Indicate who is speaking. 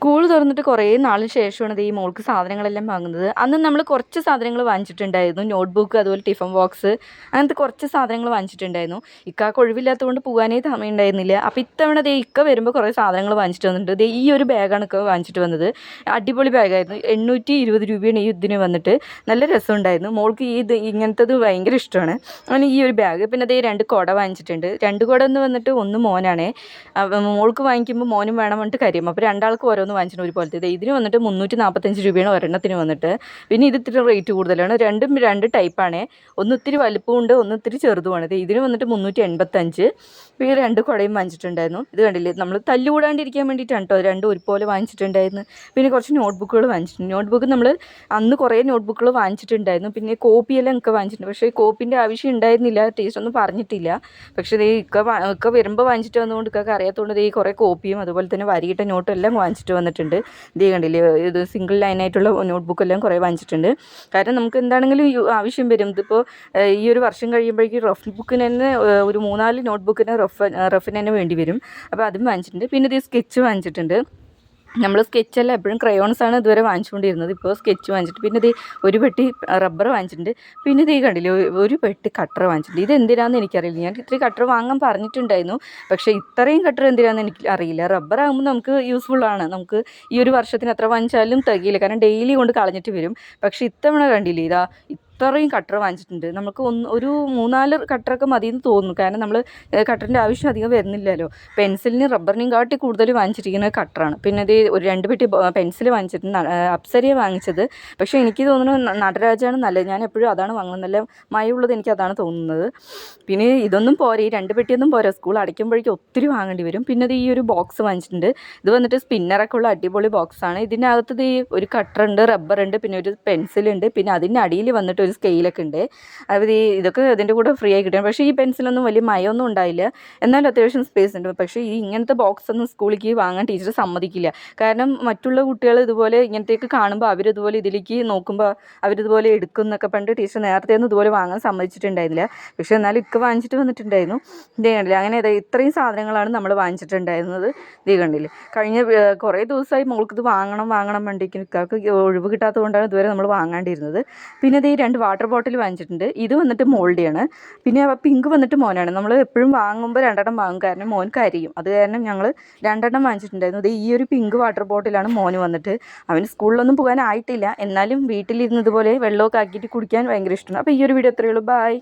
Speaker 1: School തുറന്നിട്ട് കുറേ നാളിന് ശേഷമാണ് ഈ മോൾക്ക് സാധനങ്ങളെല്ലാം വാങ്ങുന്നത്. അന്ന് നമ്മൾ കുറച്ച് സാധനങ്ങൾ വാങ്ങിച്ചിട്ടുണ്ടായിരുന്നു. നോട്ട്ബുക്ക്, അതുപോലെ ടിഫിൻ ബോക്സ്, അങ്ങനത്തെ കുറച്ച് സാധനങ്ങൾ വാങ്ങിച്ചിട്ടുണ്ടായിരുന്നു. ഇക്കാക്ക് ഒഴിവില്ലാത്തതുകൊണ്ട് പോകാനേ സമയമുണ്ടായിരുന്നില്ല. അപ്പോൾ ഇത്തവണ ഇക്ക വരുമ്പോൾ കുറേ സാധനങ്ങൾ വാങ്ങിച്ചിട്ട് വന്നിട്ടുണ്ട്. ഈ ഒരു ബാഗാണ് ഇക്ക വാങ്ങിച്ചിട്ട് വന്നത്. അടിപൊളി ബാഗായിരുന്നു. 820 രൂപയാണ് ഈ ഇതിന് വന്നിട്ട്. നല്ല രസമുണ്ടായിരുന്നു. മോൾക്ക് ഇങ്ങനത്തത് ഭയങ്കര ഇഷ്ടമാണ്. അങ്ങനെ ഈ ഒരു ബാഗ്. പിന്നെ 2 കുട വാങ്ങിച്ചിട്ടുണ്ട്. 2 കുട എന്ന് വന്നിട്ട് ഒന്ന് മോനാണേ. മോൾക്ക് വാങ്ങിക്കുമ്പോൾ മോനും വേണം പറഞ്ഞിട്ട് കാര്യം. അപ്പോൾ രണ്ടാൾക്ക് ഓരോന്ന് വാങ്ങിച്ചിട്ട് ഒരുപോലത്തെ. ഇതിന് വന്നിട്ട് 345 രൂപയാണ് ഒരെണ്ണത്തിന് വന്നിട്ട്. പിന്നെ ഇത് ഇത്തിരി റേറ്റ് കൂടുതലാണ്. രണ്ടും 2 ടൈപ്പാണ്. ഒന്ന് ഇത്തിരി വലുപ്പമുണ്ട്, ഒന്ന് ഇത്തിരി ചെറുതുമാണ്. ഇതിന് വന്നിട്ട് 385. പിന്നെ 2 കുടയും വാങ്ങിച്ചിട്ടുണ്ടായിരുന്നു. ഇത് കണ്ടില്ലേ, നമ്മൾ തല്ലുകൂടാണ്ടിരിക്കാൻ വേണ്ടിയിട്ടാണ് കേട്ടോ 2 ഒരുപോലെ വാങ്ങിച്ചിട്ടുണ്ടായിരുന്നു. പിന്നെ കുറച്ച് നോട്ട്ബുക്കുകൾ വാങ്ങിച്ചിട്ടുണ്ട്. നോട്ട്ബുക്ക് നമ്മൾ അന്ന് കുറേ നോട്ട്ബുക്കുകൾ വാങ്ങിച്ചിട്ടുണ്ടായിരുന്നു. പിന്നെ കോപ്പിയെല്ലാം ഒക്കെ വാങ്ങിച്ചിട്ടുണ്ട്. പക്ഷേ കോപ്പിൻ്റെ ആവശ്യം ഉണ്ടായിരുന്നില്ല, ടീച്ചർ ഒന്നും പറഞ്ഞിട്ടില്ല. പക്ഷേ ഇക്ക വരുമ്പോൾ വാങ്ങിച്ചിട്ട് വന്നുകൊണ്ട് ഇക്കൊക്കെ അറിയാത്തതുകൊണ്ട് കുറേ കോപ്പിയും അതുപോലെ തന്നെ വരിയിട്ട നോട്ടും എല്ലാം വാങ്ങിച്ചിട്ട് വന്നിട്ടുണ്ട്. കണ്ടില്ലേ, ഇത് സിംഗിൾ ലൈനായിട്ടുള്ള നോട്ട്ബുക്കെല്ലാം കുറേ വാങ്ങിച്ചിട്ടുണ്ട്. കാരണം നമുക്ക് എന്താണെങ്കിലും ആവശ്യം വരും. ഇതിപ്പോൾ ഈ ഒരു വർഷം കഴിയുമ്പോഴേക്കും റഫ് ബുക്കിന് തന്നെ ഒരു 3-4 നോട്ട്ബുക്കിന് റഫിന് തന്നെ വേണ്ടി വരും. അപ്പോൾ അതും വാങ്ങിച്ചിട്ടുണ്ട്. പിന്നെ സ്കെച്ച് വാങ്ങിച്ചിട്ടുണ്ട്. നമ്മൾ സ്കെച്ചെല്ലാം എപ്പോഴും ക്രയോൺസാണ് ഇതുവരെ വാങ്ങിച്ചുകൊണ്ടിരുന്നത്. ഇപ്പോൾ സ്കെച്ച് വാങ്ങിച്ചിട്ട് പിന്നെ ഒരു പെട്ടി റബ്ബർ വാങ്ങിച്ചിട്ടുണ്ട്. പിന്നെ കണ്ടില്ലേ, ഒരു പെട്ടി കട്ടർ വാങ്ങിച്ചിട്ടുണ്ട്. ഇത് എന്തിനാണെന്ന് എനിക്കറിയില്ല. ഞാൻ ഇത്രയും കട്ടർ വാങ്ങാൻ പറഞ്ഞിട്ടുണ്ടായിരുന്നു. പക്ഷേ ഇത്രയും കട്ടർ എന്തിനാണെന്ന് എനിക്ക് അറിയില്ല. റബ്ബർ ആകുമ്പോൾ നമുക്ക് യൂസ്ഫുള്ളാണ്. നമുക്ക് ഈ ഒരു വർഷത്തിന് എത്ര വാങ്ങിച്ചാലും തികയില്ല. കാരണം ഡെയിലി കൊണ്ട് കളഞ്ഞിട്ട് വരും. പക്ഷേ ഇത്തവണ കണ്ടില്ലേ, ഇത്രയും കട്ടർ വാങ്ങിച്ചിട്ടുണ്ട്. നമുക്ക് ഒരു 3-4 കട്ടറൊക്കെ മതിയെന്ന് തോന്നുന്നു. കാരണം നമ്മൾ കട്ടറിൻ്റെ ആവശ്യം അധികം വരുന്നില്ലല്ലോ. പെൻസിലിന് റബ്ബറിനെയും കാട്ടി കൂടുതൽ വാങ്ങിച്ചിരിക്കുന്നത് കട്ടറാണ്. പിന്നെ ഒരു 2 പെട്ടി പെൻസിൽ വാങ്ങിച്ചിട്ടുണ്ട്. അപ്സരയാണ് വാങ്ങിച്ചത്. പക്ഷേ എനിക്ക് തോന്നുന്നു നടരാജാണ് നല്ലത്. ഞാൻ എപ്പോഴും അതാണ് വാങ്ങുന്നത്. നല്ല മയമുള്ളത് എനിക്ക് അതാണ് തോന്നുന്നത്. പിന്നെ ഇതൊന്നും പോരാ, ഈ 2 പെട്ടിയൊന്നും പോരാ. സ്കൂൾ അടയ്ക്കുമ്പോഴേക്കും ഒത്തിരി വാങ്ങേണ്ടി വരും. പിന്നെ ഈ ഒരു ബോക്സ് വാങ്ങിച്ചിട്ടുണ്ട്. ഇത് വന്നിട്ട് സ്പിന്നറൊക്കെ ഉള്ള അടിപൊളി ബോക്സാണ്. ഇതിനകത്ത് ഒരു കട്ടറുണ്ട്, റബ്ബറുണ്ട്, പിന്നെ ഒരു പെൻസിലുണ്ട്. പിന്നെ അതിൻ്റെ അടിയിൽ വന്നിട്ട് ഒരു സ്കെയിലൊക്കെ ഉണ്ട്. അത് ഇതൊക്കെ ഇതിൻ്റെ കൂടെ ഫ്രീ ആയി കിട്ടും. പക്ഷേ ഈ പെൻസിലൊന്നും വലിയ മയമൊന്നും ഉണ്ടായില്ല. എന്നാലും അത്യാവശ്യം സ്പേസ് ഉണ്ട്. പക്ഷേ ഇങ്ങനത്തെ ബോക്സ് ഒന്നും സ്കൂളിലേക്ക് വാങ്ങാൻ ടീച്ചർ സമ്മതിക്കില്ല. കാരണം മറ്റുള്ള കുട്ടികൾ ഇതുപോലെ ഇങ്ങനത്തേക്ക് കാണുമ്പോൾ അവരിതുപോലെ ഇതിലേക്ക് നോക്കുമ്പോൾ അവരിതുപോലെ എടുക്കും എന്നൊക്കെ പറഞ്ഞിട്ട് ടീച്ചർ നേരത്തെ ഒന്നും ഇതുപോലെ വാങ്ങാൻ സമ്മതിച്ചിട്ടുണ്ടായിരുന്നില്ല. പക്ഷേ എന്നാലും വാങ്ങിച്ചിട്ട് വന്നിട്ടുണ്ടായിരുന്നു. കണ്ടില്ല, അങ്ങനെ ഇത്രയും സാധനങ്ങളാണ് നമ്മൾ വാങ്ങിച്ചിട്ടുണ്ടായിരുന്നത്. കണ്ടില്ലേ, കഴിഞ്ഞ കുറേ ദിവസമായി മോൾക്ക് വാങ്ങണം വേണ്ടിയിരിക്കും. ഇക്കാക്ക് ഒഴിവ് കിട്ടാത്തത് കൊണ്ടാണ് ഇതുവരെ നമ്മൾ വാങ്ങാണ്ടിരുന്നത്. പിന്നെ 2 വാട്ടർ ബോട്ടിൽ വാങ്ങിച്ചിട്ടുണ്ട്. ഇത് വന്നിട്ട് മോൾഡിയാണ്. പിന്നെ പിങ്ക് വന്നിട്ട് മോനാണ്. നമ്മൾ എപ്പോഴും വാങ്ങുമ്പോൾ 2 വാങ്ങും. കാരണം മോൻ കരിയും. അത് കാരണം ഞങ്ങൾ 2 വാങ്ങിച്ചിട്ടുണ്ടായിരുന്നു. ഈ ഒരു പിങ്ക് വാട്ടർ ബോട്ടിലാണ് മോന് വന്നിട്ട്. അവന് സ്കൂളിലൊന്നും പോകാനായിട്ടില്ല. എന്നാലും വീട്ടിലിരുന്ന് ഇതുപോലെ വെള്ളമൊക്കെ ആക്കിയിട്ട് കുടിക്കാൻ ഭയങ്കര ഇഷ്ടമാണ്. അപ്പോൾ ഈ ഒരു വീഡിയോ എത്രയേ ഉള്ളൂ. ബൈ.